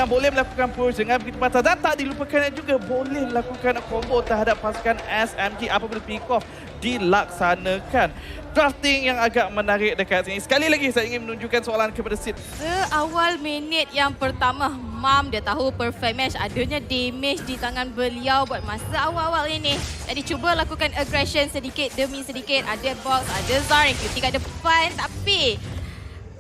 yang boleh melakukan push dengan begitu patah. Dan tak dilupakan juga boleh melakukan combo terhadap pasukan SMG apabila pick off dilaksanakan. Drafting yang agak menarik dekat sini. Sekali lagi saya ingin menunjukkan soalan kepada Sid. Seawal minit yang pertama, Mam dia tahu perfect match. Adanya damage di tangan beliau buat masa awal-awal ini. Jadi cuba lakukan aggression sedikit demi sedikit. Ada box, ada Zar yang ketika depan. Tapi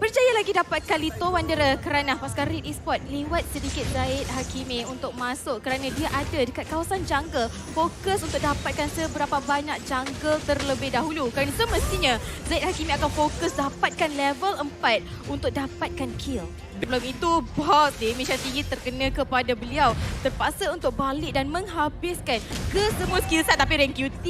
berjaya lagi dapatkan Lito Wanderer kerana pasukan Red Esports lewat sedikit Zaid Hakimi untuk masuk kerana dia ada dekat kawasan jungle. Fokus untuk dapatkan seberapa banyak jungle terlebih dahulu. Kerana semestinya Zaid Hakimi akan fokus dapatkan level 4 untuk dapatkan kill. Sebelum itu, box damage yang tinggi terkena kepada beliau. Terpaksa untuk balik dan menghabiskan ke semua skill set. Tapi rank QT...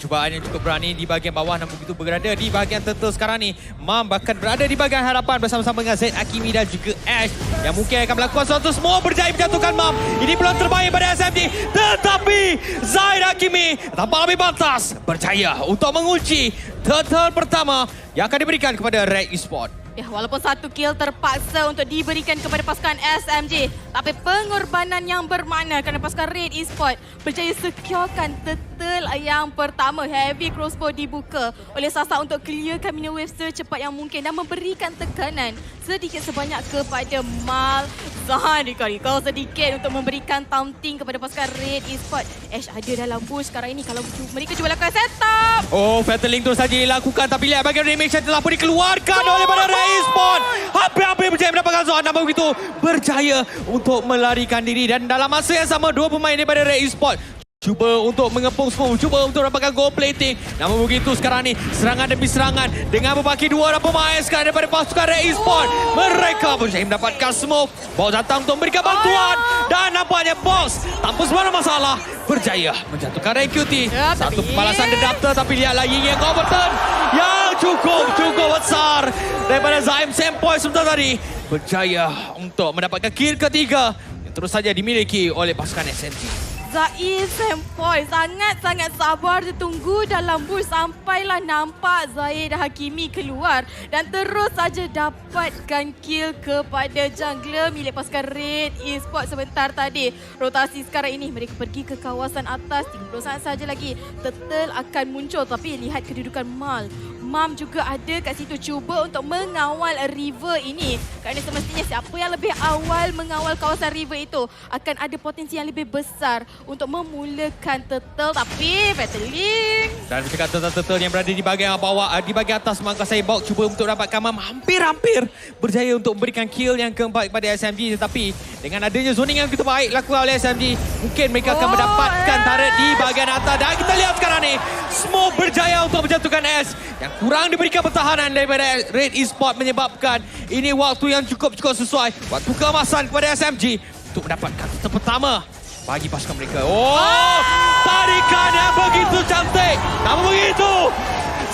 Cubaan yang cukup berani di bahagian bawah namun begitu berada di bahagian turtle sekarang ni. Mam bahkan berada di bahagian hadapan bersama-sama dengan Zaid Hakimi dan juga Ash yang mungkin akan melakukan sesuatu. Semua berjaya menjatuhkan Mam. Ini peluang terbaik pada SMG. Tetapi Zaid Hakimi tampak lebih pantas berjaya untuk mengunci turtle pertama yang akan diberikan kepada Red Esports. Ya, walaupun satu kill terpaksa untuk diberikan kepada pasukan SMG, tapi pengorbanan yang bermakna kerana pasukan Red Esports berjaya securekan turtle yang pertama. Heavy crossbow dibuka oleh Sasa untuk clearkan minion wave secepat yang mungkin dan memberikan tekanan sedikit sebanyak kepada Mal. Zahan recall sedikit untuk memberikan taunting kepada pasukan Red Esports. Ash ada dalam bush sekarang ini kalau mereka cuba lakukan setup. Oh, Fatling terus saja dilakukan tapi lihat bagian damage yang telah pun dikeluarkan oleh pada Red Esports. Hampir-hampir berjaya mendapatkan Zon. Namun begitu berjaya untuk melarikan diri dan dalam masa yang sama dua pemain daripada Red Esports cuba untuk mengepung semua, cuba untuk dapatkan goal plating. Namun begitu sekarang ni serangan demi serangan dengan berbaki dua orang pemain sekarang daripada pasukan Red Esports. Mereka berjaya mendapatkan smoke. Box datang untuk memberikan bantuan dan nampaknya Box tanpa sebarang masalah berjaya menjatuhkan rank QT. Satu pembalasan dedapter tapi lihatlah Ying yang overturn yang cukup besar daripada Zaim Sempoi sebentar tadi. Berjaya untuk mendapatkan kill ketiga yang terus saja dimiliki oleh pasukan SMG. Zaid Sempoi sangat-sangat sabar ditunggu dalam bush sampailah nampak Zaid Hakimi keluar dan terus saja dapatkan kill kepada jungler milik pasukan Red Esports sebentar tadi. Rotasi sekarang ini mereka pergi ke kawasan atas, 30 saat saja lagi Turtle akan muncul tapi lihat kedudukan Mal. Mam juga ada kat situ cuba untuk mengawal river ini. Kerana semestinya siapa yang lebih awal mengawal kawasan river itu akan ada potensi yang lebih besar untuk memulakan turtle. Tapi battling. Dan ketika turtle yang berada di bahagian bawah, di bahagian atas mangkasai Box cuba untuk dapatkan Mam. Hampir-hampir berjaya untuk memberikan kill yang keempat kepada SMG. Tetapi dengan adanya zoning yang begitu baik lakukan oleh SMG, mungkin mereka akan mendapatkan turret di bahagian atas. Dan kita lihat sekarang ni, Smoke berjaya untuk menjatuhkan S. Yang kurang diberikan pertahanan daripada Red Esports menyebabkan ini waktu yang cukup sesuai. Waktu keemasan kepada SMG untuk mendapatkan turret pertama bagi pasukan mereka. Oh, tarikan yang begitu cantik. Namun begitu,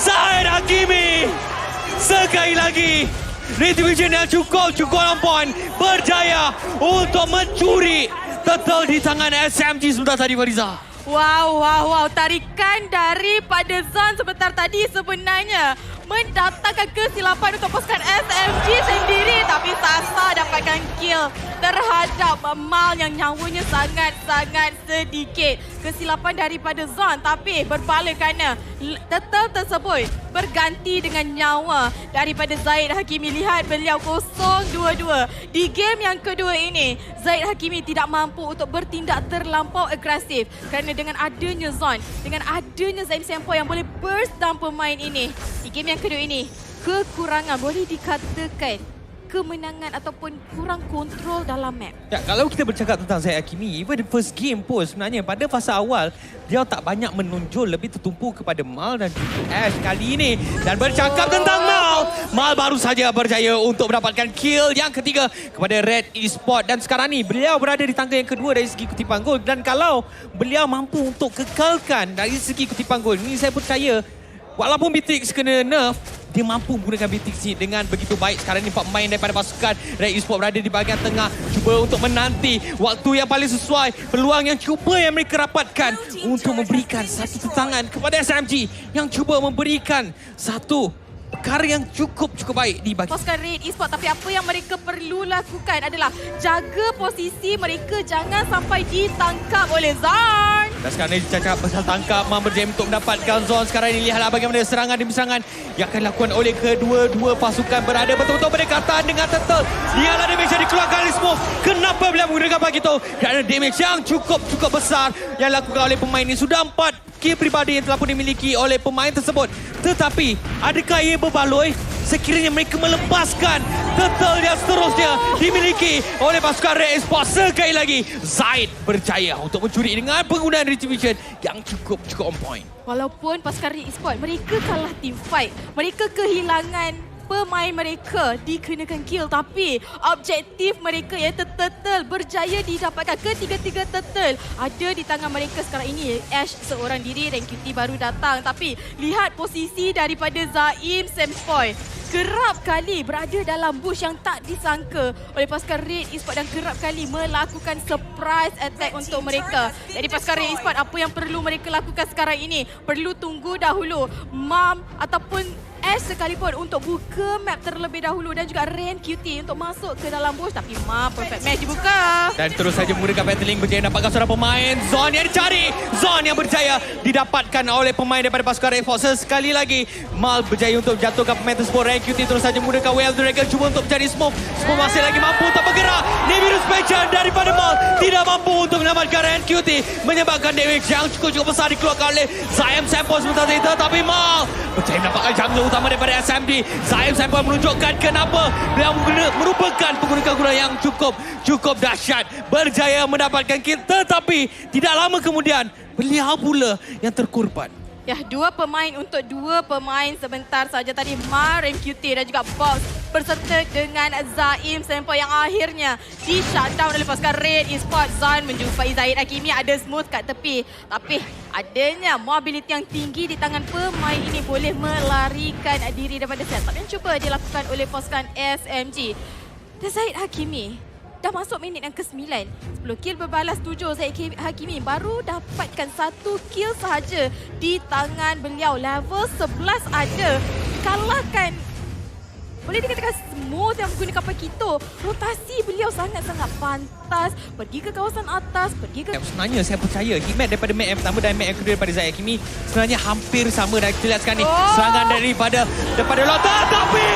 Zaid Hakimi sekali lagi retribution yang cukup on point berjaya untuk mencuri turtle di tangan SMG sebentar tadi, Fariza. Wow. Tarikan daripada Zon sebentar tadi sebenarnya mendatangkan kesilapan untuk pasukan SMG sendiri. Tapi Sasa dapatkan kill terhadap Mal yang nyawanya sangat-sangat sedikit. Kesilapan daripada Zon tapi berbalik kerana turtle tersebut berganti dengan nyawa daripada Zaid Hakimi. Lihat beliau 0-2-2. Di game yang kedua ini, Zaid Hakimi tidak mampu untuk bertindak terlampau agresif kerana dengan adanya Zon, dengan adanya Zaim Sempoi yang boleh burst down pemain ini. Di game yang kedua ini, kekurangan boleh dikatakan kemenangan ataupun kurang kontrol dalam map. Ya, kalau kita bercakap tentang Zaid Hakimi, even the first game pun sebenarnya pada fasa awal dia tak banyak menonjol, lebih tertumpu kepada Mal dan juga Ash kali ini. Dan bercakap tentang Mal baru saja berjaya untuk mendapatkan kill yang ketiga kepada Red Esports. Dan sekarang ni beliau berada di tangga yang kedua dari segi kutipan gol. Dan kalau beliau mampu untuk kekalkan dari segi kutipan gol, ini saya percaya walaupun Beatrix kena nerf, dia mampu menggunakan Beatrix ni dengan begitu baik. Sekarang ni 4 pemain daripada pasukan Red Esports berada di bahagian tengah. Cuba untuk menanti waktu yang paling sesuai. Peluang yang cuba yang mereka dapatkan untuk memberikan satu tentangan kepada SMG yang cuba memberikan satu perkara yang cukup baik dibagi. Pasukan Red Esports, tapi apa yang mereka perlu lakukan adalah jaga posisi mereka jangan sampai ditangkap oleh Zon. Dan sekarang ini cakap pasal tangkap Mam berjaya untuk mendapatkan zone. Sekarang ini lihatlah bagaimana serangan demi serangan yang akan dilakukan oleh kedua-dua pasukan berada betul-betul berdekatan dengan turtle. Lihatlah damage yang dikeluarkan oleh Smoke. Kenapa beliau menggunakan begitu? Kerana damage yang cukup besar yang dilakukan oleh pemain ini. Sudah 4 kill pribadi yang telah pun dimiliki oleh pemain tersebut. Tetapi adakah ia berbaloi sekiranya mereka melepaskan turtle yang seterusnya dimiliki oleh pasukan Red Esports? Sekali lagi Zaid berjaya untuk mencuri dengan penggunaan retribution yang cukup on point. Walaupun pasukan Red Esports mereka kalah team fight, mereka kehilangan pemain mereka dikenakan kill, tapi objektif mereka iaitu turtle berjaya didapatkan. Ketiga-tiga turtle ada di tangan mereka sekarang ini. Ash seorang diri, rank QT baru datang, tapi lihat posisi daripada Zaim Sempoy. Kerap kali berada dalam bush yang tak disangka oleh pasukan Red Esports dan kerap kali melakukan surprise attack untuk mereka. Jadi pasukan Red Esports, apa yang perlu mereka lakukan sekarang ini? Perlu tunggu dahulu Mam ataupun Ash sekalipun untuk buka map terlebih dahulu dan juga rank QT untuk masuk ke dalam bush, tapi Mam perfect match dibuka. Dan terus saja menggunakan battling berjaya dapatkan seorang pemain. Zone yang dicari. Zone yang berjaya didapatkan oleh pemain daripada pasukan Red Esports. Sekali lagi Mal berjaya untuk jatuhkan pemain tersebut. Rank QT terus saja menggunakan Well Dragon cuba untuk mencari Smoke. Smoke masih lagi mampu untuk bergerak. Nibiru Spectre daripada Mal tidak mampu untuk menyelamatkan rank QT, menyebabkan damage yang cukup besar dikeluarkan oleh Zaim Sempoy sementara itu. Tapi Mal berjaya mendapatkan jamnya utama daripada SMD. Zaim Sempoy menunjukkan kenapa beliau merupakan pengguna yang cukup dahsyat. Berjaya mendapatkan kill, tetapi tidak lama kemudian beliau pula yang terkorban. Ya, dua pemain untuk dua pemain sebentar saja tadi. Mar MQT dan juga Box berserta dengan Zaim Sempoy yang akhirnya di shutdown oleh pasukan Red Esports. Zon menjumpai Zahid Hakimi, ada Smooth kat tepi. Tapi adanya mobility yang tinggi di tangan pemain ini boleh melarikan diri daripada setup yang cuba dilakukan oleh pasukan SMG. Dan Zahid Hakimi dah masuk minit yang ke-9. 10 kill berbalas 7. Zahid Hakimi baru dapatkan 1 kill sahaja di tangan beliau. Level 11 ada. Kalahkan, boleh dikatakan smooth yang menggunakan Pakito. Rotasi beliau sangat-sangat pantas. Pergi ke kawasan atas, pergi ke... Sebenarnya saya percaya hitmap daripada map yang pertama dan map yang kedua daripada Zahid Hakimi sebenarnya hampir sama. Dan kita lihat sekarang ni serangan daripada Lota, tapi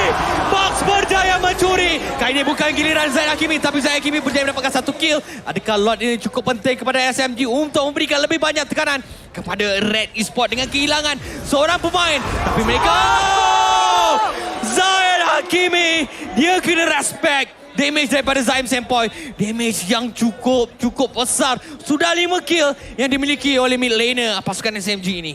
Box berjaya mencuri. Kali ini bukan giliran Zahid Hakimi, tapi Zahid Hakimi berjaya mendapatkan 1 kill. Adakah lot ini cukup penting kepada SMG untuk memberikan lebih banyak tekanan kepada Red Esports dengan kehilangan seorang pemain? Tapi mereka... Zahid Hakimi, dia kena respect damage daripada Zaim Sempoy. Damage yang cukup besar. Sudah 5 kill yang dimiliki oleh mid laner pasukan SMG ini.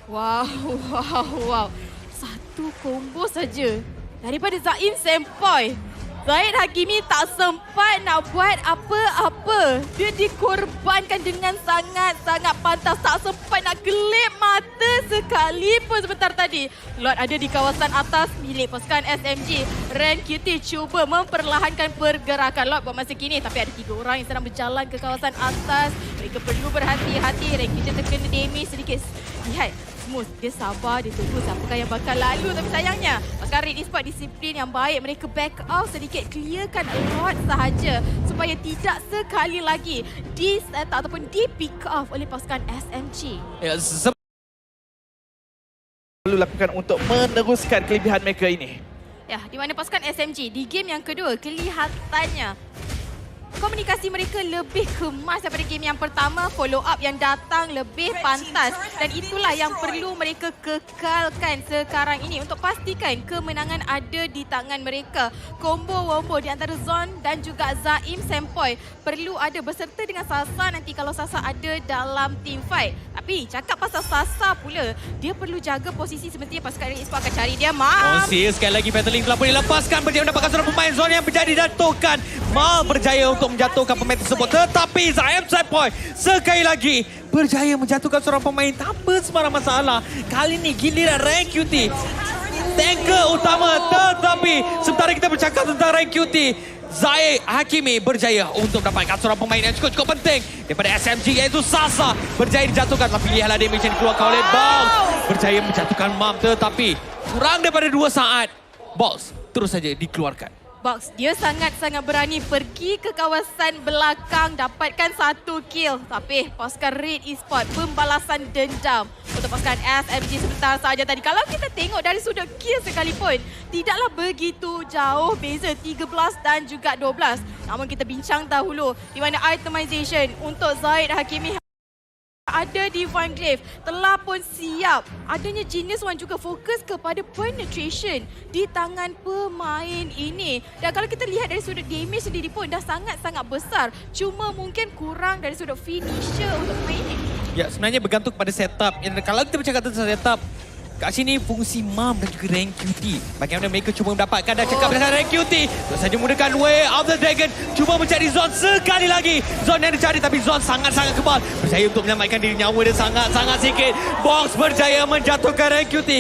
Wow. 1 combo saja daripada Zaim Sempoy. Zahid Hakimi tak sempat nak buat apa-apa. Dia dikorbankan dengan sangat-sangat pantas. Tak sempat nak kelip mata sekalipun sebentar tadi. Lot ada di kawasan atas milik pasukan SMG. Ren QT cuba memperlahankan pergerakan Lot buat masa kini. Tapi ada 3 orang yang sedang berjalan ke kawasan atas. Mereka perlu berhati-hati. Ren QT terkena damage sedikit. Lihat. Smooth, dia sabar, dia tunggu siapakah yang bakal lalu. Tapi sayangnya, pasukan Red Esports disiplin yang baik. Mereka back off sedikit, clearkan lot sahaja supaya tidak sekali lagi di set ataupun di pick off oleh pasukan SMG. Ya, perlu lakukan untuk meneruskan kelebihan mereka ini. Ya, di mana pasukan SMG di game yang kedua kelihatannya komunikasi mereka lebih kemas daripada game yang pertama. Follow up yang datang lebih pantas. Dan itulah yang perlu mereka kekalkan sekarang ini untuk pastikan kemenangan ada di tangan mereka. Combo-wombo di antara Zon dan juga Zaim Sempoy perlu ada berserta dengan Sasa nanti kalau Sasa ada dalam team fight. Tapi cakap pasal Sasa pula, dia perlu jaga posisi semestinya pasukan Red Esports akan cari dia. Sekali lagi battling telah pun dilepaskan. Berjaya mendapatkan seorang pemain Zon yang berjaya dijatuhkan. Mal berjaya untuk menjatuhkan pemain tersebut. Tetapi Zaim Sempoy sekali lagi berjaya menjatuhkan seorang pemain tanpa sebarang masalah. Kali ini giliran rank QT, tanker utama. Tetapi sementara kita bercakap tentang rank QT, Zahid Hakimi berjaya untuk mendapatkan seorang pemain yang cukup penting daripada SMG iaitu Sasa. Berjaya dijatuhkan, tapi lihatlah damage yang dikeluarkan oleh Box. berjaya menjatuhkan Mom, tetapi kurang daripada 2 saat. Box terus saja dikeluarkan. Box, dia sangat-sangat berani pergi ke kawasan belakang, dapatkan 1 kill. Tapi pasukan Red Esports pembalasan dendam untuk pasukan SMG sebentar saja tadi. Kalau kita tengok dari sudut kill sekalipun, tidaklah begitu jauh beza 13 dan juga 12. Namun kita bincang dahulu di mana itemization untuk Zahid Hakimi ada di Vanglaive telah pun siap. Adanya Genius One juga fokus kepada penetration di tangan pemain ini. Dan kalau kita lihat dari sudut damage sendiri pun dah sangat-sangat besar. Cuma mungkin kurang dari sudut finisher untuk pemain ini. Ya, sebenarnya bergantung pada setup. Kalau kita bercakap tentang setup, kat sini fungsi Mom dan juga Rank QT. Bagaimana mereka cuba mendapatkan dan cakap dengan Rank QT. Terus saja menggunakan Way of the Dragon. Cuba mencari Zon sekali lagi. Zon yang dicari tapi Zon sangat-sangat kebal. Berjaya untuk menyelamatkan diri, nyawa dia sangat-sangat sikit. Box berjaya menjatuhkan Rank QT.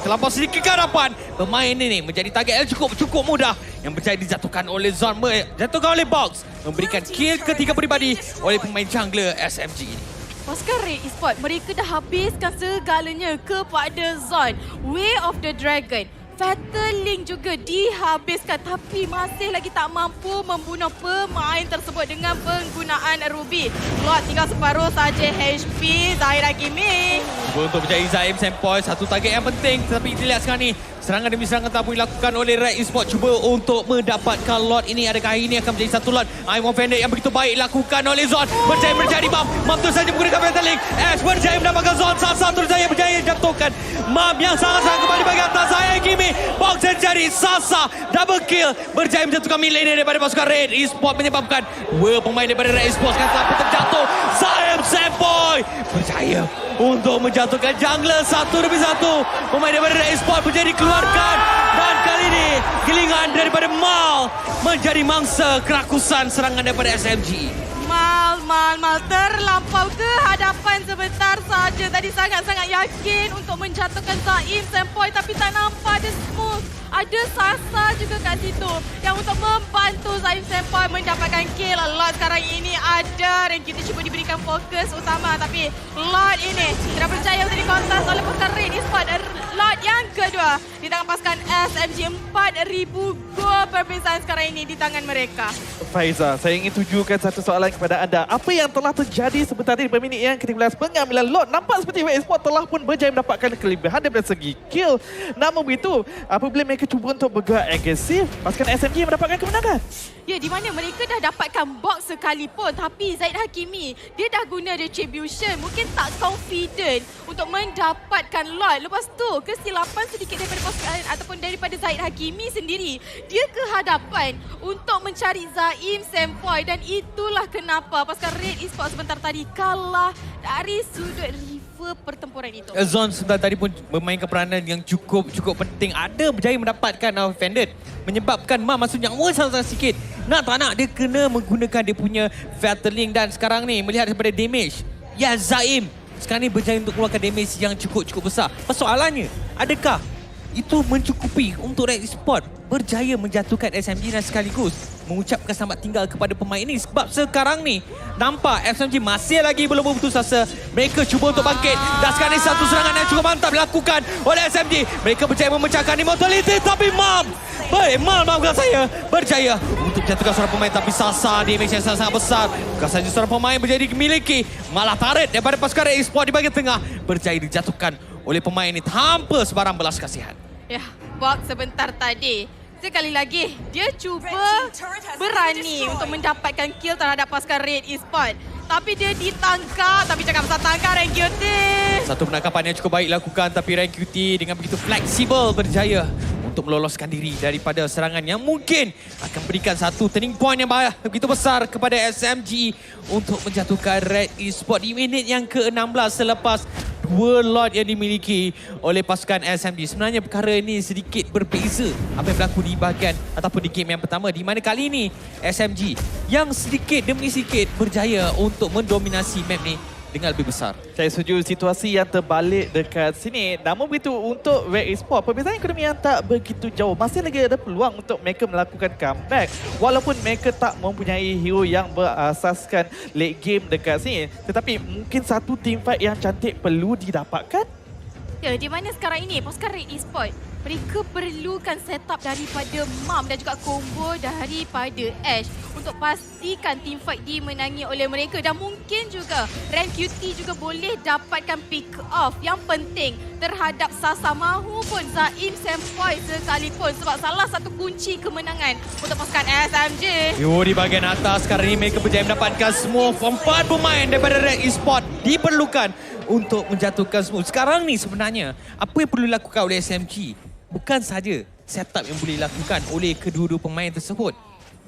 Terlampau sedikit harapan. Pemain ini menjadi target yang cukup mudah. Yang berjaya dijatuhkan oleh Zon. Dijatuhkan oleh Box. Memberikan kill ketiga peribadi oleh pemain jungler SMG ini. Pasukan Red Esports, mereka dah habiskan segalanya kepada Zon. Way of the Dragon. Fatal Link juga dihabiskan tapi masih lagi tak mampu membunuh pemain tersebut dengan penggunaan Ruby. Lot tinggal separuh saja HP Zahid Hakimi. Cuba untuk menjadi Zaim Sempoi, satu target yang penting. Tetapi kita lihat sekarang ni, serangan demi serangan tak boleh dilakukan oleh Red Esports. Cuba untuk mendapatkan lot ini. Adakah ini akan menjadi satu lot? I'm offended yang begitu baik dilakukan oleh Zon. Berjaya menjadi Mam. Mam terus saja menggunakan Fatal Link. Ash berjaya mendapatkan Zon. Sasa terus saja berjaya jatuhkan Mam yang sangat-sangat kembali bagi atas Zahid Hakimi. Box terjadi. Sasa double kill. Berjaya menjatuhkan milenial daripada pasukan Red Esports, menyebabkan dua pemain daripada Red Esports kan sampai terjatuh. Zaim Sempoi berjaya untuk menjatuhkan jungler 1-1. Pemain daripada Red Esports berjaya dikeluarkan. Dan kali ini gilingan daripada Mal menjadi mangsa kerakusan serangan daripada SMG. Mal terlampau ke hadapan sebentar saja. Tadi sangat-sangat yakin untuk menjatuhkan Zaim Sempoi tapi tak nampak ada smooth. Ada Sasa juga kat situ yang untuk membantu Zaim Sempoi mendapatkan kill. Lot sekarang ini ada dan kita cuba diberikan fokus utama tapi Lot ini tidak percaya untuk dikontas oleh pasukan Red Esports. Lot yang kedua di tangan pasukan SMG. 4,000 gol perbezaan sekarang ini di tangan mereka. Faiza, saya ingin tujukan satu soalan kepada anda. Apa yang telah terjadi sebentar ini di minit yang ke-13 pengambilan lot? Nampak seperti Red Esports telah pun berjaya mendapatkan kelebihan daripada segi kill. Namun begitu, apabila mereka cuba untuk bergerak agresif, pasukan SMG mendapatkan kemenangan. Ya, di mana mereka dah dapatkan box sekalipun tapi Zahid Hakimi, dia dah guna retribution. Mungkin tak confident untuk mendapatkan lot. Lepas tu, kesilapan sedikit daripada pasukan ataupun daripada Zahid Hakimi sendiri. Dia ke hadapan untuk mencari Zaim Sempoi dan itulah kenapa pasukan Red Esports sebentar tadi kalah dari sudut rival pertempuran itu. Zon sebentar tadi pun memainkan peranan yang cukup penting. Ada berjaya mendapatkan offended. Menyebabkan Mam masuk nyawa sangat-sangat sikit. Nak tak nak, dia kena menggunakan dia punya Fatal Link. Dan sekarang ni melihat daripada damage. Ya, Zaim sekarang ni berjaya untuk keluarkan damage yang cukup besar. Persoalannya, adakah itu mencukupi untuk Red Esports berjaya menjatuhkan SMG dan sekaligus mengucapkan selamat tinggal kepada pemain ini? Sebab sekarang ni nampak SMG masih lagi belum berputus asa. Mereka cuba untuk bangkit dan sekarang ni satu serangan yang cukup mantap dilakukan oleh SMG. Mereka berjaya memecahkan immortality tapi maafkan saya, berjaya untuk menjatuhkan seorang pemain tapi Sasa damage yang sangat besar. Bukan saja seorang pemain berjaya dimiliki, malah turret daripada pasukan Red Esports di bahagian tengah berjaya dijatuhkan oleh pemain ini tanpa sebarang belas kasihan. Ya, box sebentar tadi. Sekali lagi, dia cuba berani untuk mendapatkan kill terhadap pasukan Red Esports. Tapi dia ditangkap, tapi cakap pasal tangkap Rank QT. Satu penangkapan yang cukup baik dilakukan tapi Rank QT dengan begitu fleksibel berjaya untuk meloloskan diri daripada serangan yang mungkin akan berikan satu turning point yang begitu besar kepada SMG untuk menjatuhkan Red Esports di minit yang ke-16 selepas dua lot yang dimiliki oleh pasukan SMG. Sebenarnya perkara ini sedikit berbeza apa yang berlaku di bahagian ataupun di game yang pertama, di mana kali ini SMG yang sedikit demi sedikit berjaya untuk mendominasi map ni dengan lebih besar. Saya setuju situasi yang terbalik dekat sini. Namun begitu untuk Red Esports, perbezaan ekonomi yang tak begitu jauh. Masih lagi ada peluang untuk mereka melakukan comeback. Walaupun mereka tak mempunyai hero yang berasaskan late game dekat sini. Tetapi mungkin satu team fight yang cantik perlu didapatkan. Ya, di mana sekarang ini pasukan Red Esports mereka perlukan setup daripada Mam dan juga combo daripada Ash untuk pastikan teamfight dimenangi oleh mereka, dan mungkin juga Rank QT juga boleh dapatkan pick off yang penting terhadap Sasa mahupun Zaim Sempoi sekalipun, sebab salah satu kunci kemenangan untuk pasukan SMG. Yo, di bahagian atas sekarang ini mereka berjaya mendapatkan semua 4 pemain daripada Red Esports diperlukan untuk menjatuhkan semua. Sekarang ni sebenarnya apa yang perlu dilakukan oleh SMG bukan saja setup yang boleh dilakukan oleh kedua-dua pemain tersebut.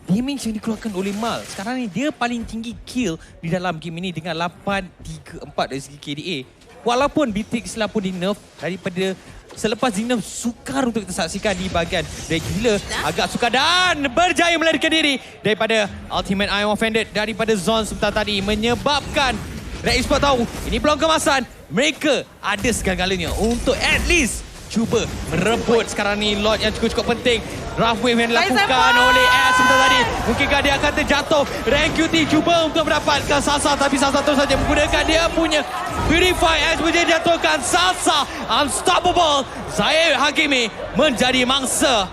Damage yang dikeluarkan oleh Mal sekarang ni dia paling tinggi kill di dalam game ini dengan 8-3-4 dari segi KDA. Walaupun Beatrix telah pun di nerf daripada selepas di nerf, sukar untuk kita saksikan di bahagian regular, agak sukar dan berjaya melarikan diri daripada Ultimate Iron Offended daripada zone sebentar tadi, menyebabkan Red Esports tahu ini belum kemasan. Mereka ada segala-galanya untuk at least cuba merebut sekarang ni lot yang cukup penting. Rough wave yang dilakukan oleh S sebentar tadi. Mungkinkah dia akan terjatuh? Rank QT cuba untuk mendapatkan Sasa, tapi Sasa terus saja menggunakan dia punya Purify. S berjaya jatuhkan Sasa. Unstoppable. Zaid Hakimi menjadi mangsa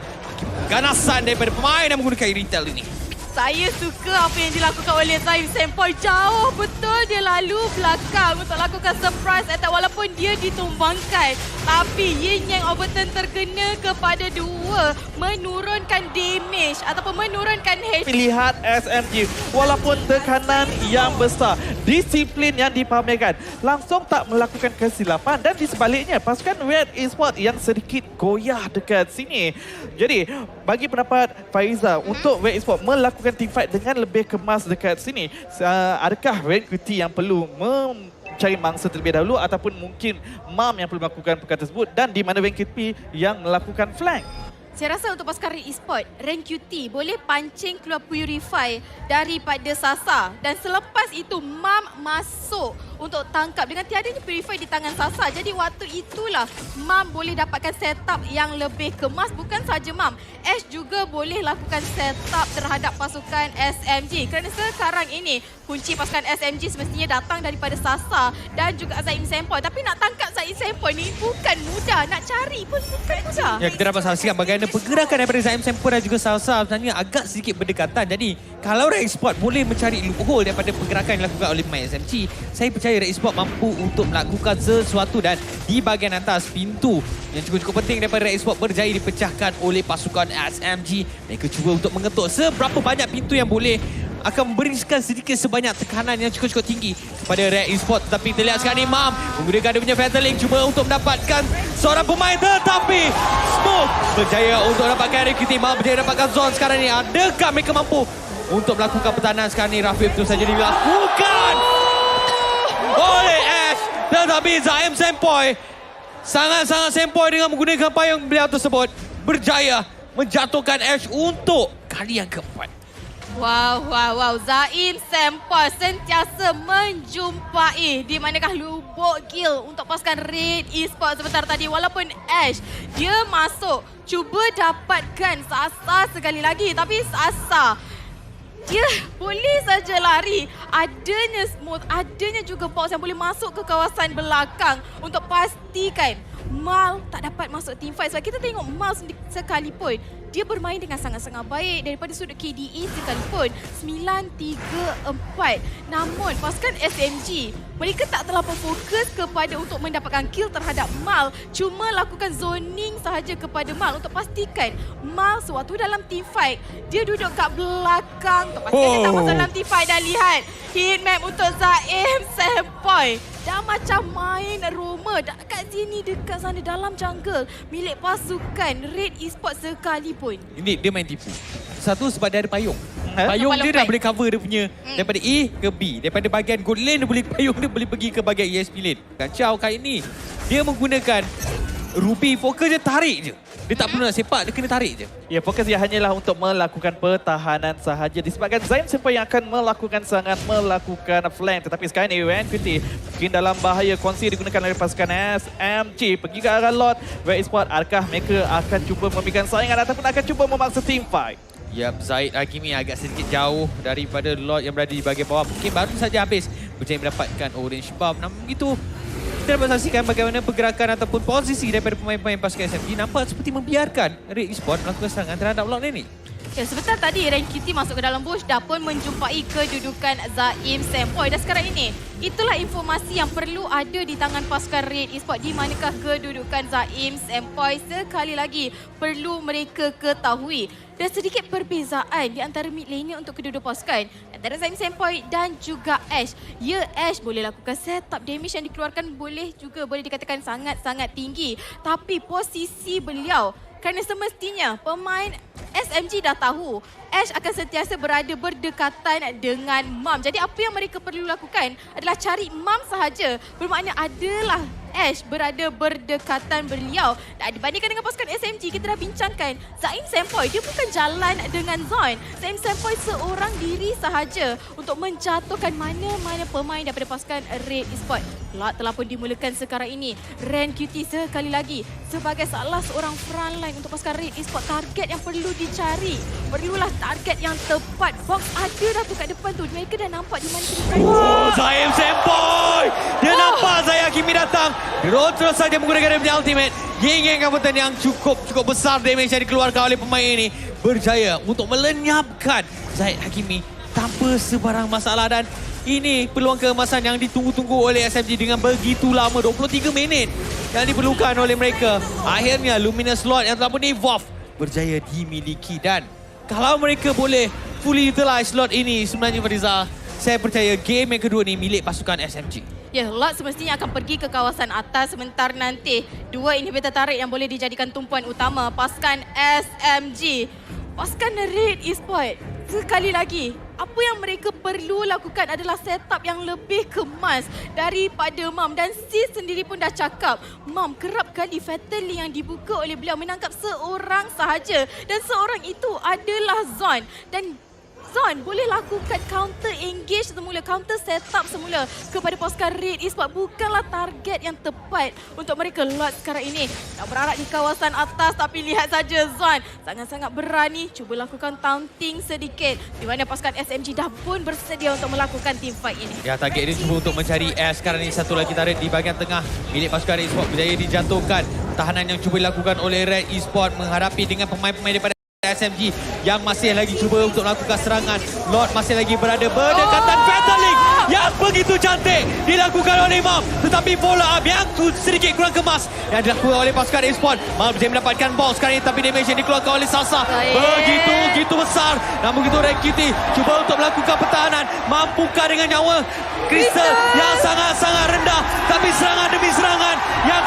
ganasan daripada pemain yang menggunakan Iritel ini. Saya suka apa yang dilakukan oleh Zaim Sempoi. Jauh betul dia lalu belakang untuk lakukan surprise attack walaupun dia ditumbangkan. Tapi Yin Yang Overturn terkena kepada dua, menurunkan damage ataupun menurunkan HP. Lihat SMG, walaupun tekanan yang besar, disiplin yang dipamerkan, langsung tak melakukan kesilapan, dan di sebaliknya pasukan Red Esports yang sedikit goyah dekat sini. Jadi bagi pendapat Faiza untuk Red Esports melakukan teamfight dengan lebih kemas dekat sini, adakah Rank QT yang perlu mencari mangsa terlebih dahulu ataupun mungkin Mam yang perlu melakukan perkara tersebut, dan di mana Rank QT yang melakukan flank? Saya rasa untuk pasukan Red Esports, Rank QT boleh pancing keluar Purify daripada Sasa, dan selepas itu Mam masuk untuk tangkap dengan tiadanya Purify di tangan Sasa. Jadi waktu itulah Mam boleh dapatkan setup yang lebih kemas. Bukan saja Mam, Ash juga boleh lakukan setup terhadap pasukan SMG, kerana sekarang ini kunci pasukan SMG semestinya datang daripada Sasa dan juga Zaim Sempoi. Tapi nak tangkap Zaim Sempoi ni bukan mudah, nak cari pun bukan mudah. Ya, kita dapat saksikan bagaimana pergerakan daripada Zaim Sempoi dan juga Sasa sebenarnya agak sedikit berdekatan. Jadi kalau Red Esports boleh mencari loophole daripada pergerakan yang dilakukan oleh pemain SMG, saya percaya Red Esports mampu untuk melakukan sesuatu. Dan di bahagian atas, pintu yang cukup penting daripada Red Esports berjaya dipecahkan oleh pasukan SMG. Mereka cuba untuk mengetuk seberapa banyak pintu yang boleh, akan memberikan sedikit sebanyak tekanan yang cukup tinggi kepada Red Esports. Tetapi terlihat sekarang ni Mam menggunakan dia punya Fatal Link cuba untuk mendapatkan seorang pemain, tetapi Smoke berjaya untuk dapatkan RQT. Mam berjaya dapatkan zone sekarang ni. Adakah mereka mampu untuk melakukan pertahanan sekarang ni? Rafif terus saja dilakukan oleh Ash, tetapi Zaim Sempoi sangat-sangat sempoi dengan menggunakan payung beliau tersebut, berjaya menjatuhkan Ash untuk kali yang keempat. Wow. Zaim Sempoi sentiasa menjumpai di manakah lubuk kill untuk pasukan Red Esports sebentar tadi. Walaupun Ash, dia masuk cuba dapatkan Sasa sekali lagi, tapi Sasa dia boleh saja lari. Adanya juga box yang boleh masuk ke kawasan belakang untuk pastikan Mal tak dapat masuk teamfight. Sebab kita tengok Mal sekalipun, dia bermain dengan sangat-sangat baik daripada sudut KDE sekalipun. 9-3-4. Namun pasukan SMG, mereka tak terlalu fokus kepada untuk mendapatkan kill terhadap Mal. Cuma lakukan zoning sahaja kepada Mal untuk pastikan Mal sewaktu dalam teamfight, dia duduk kat belakang untuk pastikan dia tak masuk dalam teamfight. Dan lihat hit map untuk Zaim Sempoi. Dah macam main Roma dekat sini, dekat sana dalam jungle milik pasukan Red Esports sekalipun. Ini dia main tipu. Satu sebab dia ada payung. Ha? Payung Kepala dia dah flight. boleh cover dia punya daripada A ke B. Daripada bahagian gold lane dia boleh, payung dia boleh pergi ke bahagian ESP lane. Kacau kali ini. Dia menggunakan Ruby, fokus dia tarik je. Dia tak perlu nak sepak, dia kena tarik je. Ya, fokus dia hanyalah untuk melakukan pertahanan sahaja. Disebabkan Zaim Sempoi yang akan melakukan serangan, melakukan flank. Tetapi sekarang ni Rank QT mungkin dalam bahaya. Kongsi digunakan oleh pasukan SMG. Pergi ke arah Lord Red Esports. Adakah mereka akan cuba memberikan saingan ataupun akan cuba memaksa team fight? Yap, Zaid Hakimi agak sedikit jauh daripada Lord yang berada di bahagian bawah. Mungkin baru saja habis berjaya mendapatkan orange buff. Namun begitu, kita dapat saksikan bagaimana pergerakan ataupun posisi daripada pemain-pemain pasukan SMG nampak seperti membiarkan Red Esports melakukan serangan terhadap Loud Lane ni. Ya, sebentar tadi Rank QT masuk ke dalam bush dah pun menjumpai kedudukan Zaim Sempoy. Dan sekarang ini, itulah informasi yang perlu ada di tangan pasukan Red Esports. Di manakah kedudukan Zaim Sempoy sekali lagi perlu mereka ketahui. Dan sedikit perbezaan di antara mid laner untuk kedua-dua pasukan antara Zaim Sempoy dan juga Ash. Ya, Ash boleh lakukan setup damage yang dikeluarkan boleh dikatakan sangat-sangat tinggi. Tapi posisi beliau, kerana semestinya pemain SMG dah tahu Ash akan sentiasa berada berdekatan dengan Mam. Jadi apa yang mereka perlu lakukan adalah cari Mam sahaja. Bermakna adalah Ash berada berdekatan beliau. Dan dibandingkan dengan pasukan SMG, kita dah bincangkan Zaim Sempoy, dia bukan jalan dengan Zon. Zaim Sempoy seorang diri sahaja untuk menjatuhkan mana-mana pemain daripada pasukan Red Esports. Lot telah pun dimulakan sekarang ini. Ren QT sekali lagi sebagai salah seorang frontline untuk pasukan Red Esports. Target yang perlu dicari, perlulah target yang tepat. Box ada dah tu kat depan tu. Mereka dah nampak di mana kedudukan. Oh, Zaim Sempoy! Dia nampak Zaya Kimi datang. Dia terus saja menggunakan dia punya ultimate. Geng-geng kabutan yang cukup besar damage yang dikeluarkan oleh pemain ini. Berjaya untuk melenyapkan Zahid Hakimi tanpa sebarang masalah. Dan ini peluang keemasan yang ditunggu-tunggu oleh SMG dengan begitu lama. 23 minit yang diperlukan oleh mereka. Akhirnya Luminous Lord yang telah pun evolve berjaya dimiliki. Dan kalau mereka boleh fully utilize slot ini sebenarnya Fariza, saya percaya game yang kedua ni milik pasukan SMG. Ya, Lot semestinya akan pergi ke kawasan atas sebentar nanti. Dua inhibitor tarik yang boleh dijadikan tumpuan utama pasukan SMG. Pasukan Red Esports, sekali lagi, apa yang mereka perlu lakukan adalah setup yang lebih kemas daripada Mam. Dan Sis sendiri pun dah cakap, Mam kerap kali fatally yang dibuka oleh beliau menangkap seorang sahaja. Dan seorang itu adalah Zon. Dan Zon boleh lakukan counter engage semula, counter setup semula kepada pasukan Red Esports. Bukanlah target yang tepat untuk mereka. Lot sekarang ini nak berarak di kawasan atas, tapi lihat saja Zon sangat-sangat berani cuba lakukan taunting sedikit, di mana pasukan SMG dah pun bersedia untuk melakukan team fight ini. Ya, target dia cuba untuk mencari Ash. Sekarang ini satu lagi tarik di bahagian tengah milik pasukan Red Esports berjaya dijatuhkan. Tahanan yang cuba dilakukan oleh Red Esports menghadapi dengan pemain-pemain daripada SMG yang masih lagi cuba untuk melakukan serangan. Lord masih lagi berada berdekatan. Fatal Link yang begitu cantik dilakukan oleh Mam, tetapi follow up yang sedikit kurang kemas yang dilakukan oleh pasukan Esports. Mam berjaya mendapatkan box sekarang ini, tapi damage yang dikeluarkan oleh Salsa begitu besar. Namun begitu Red QT cuba untuk melakukan pertahanan. Mampukah dengan nyawa Crystal yang sangat-sangat rendah, tapi serangan demi serangan yang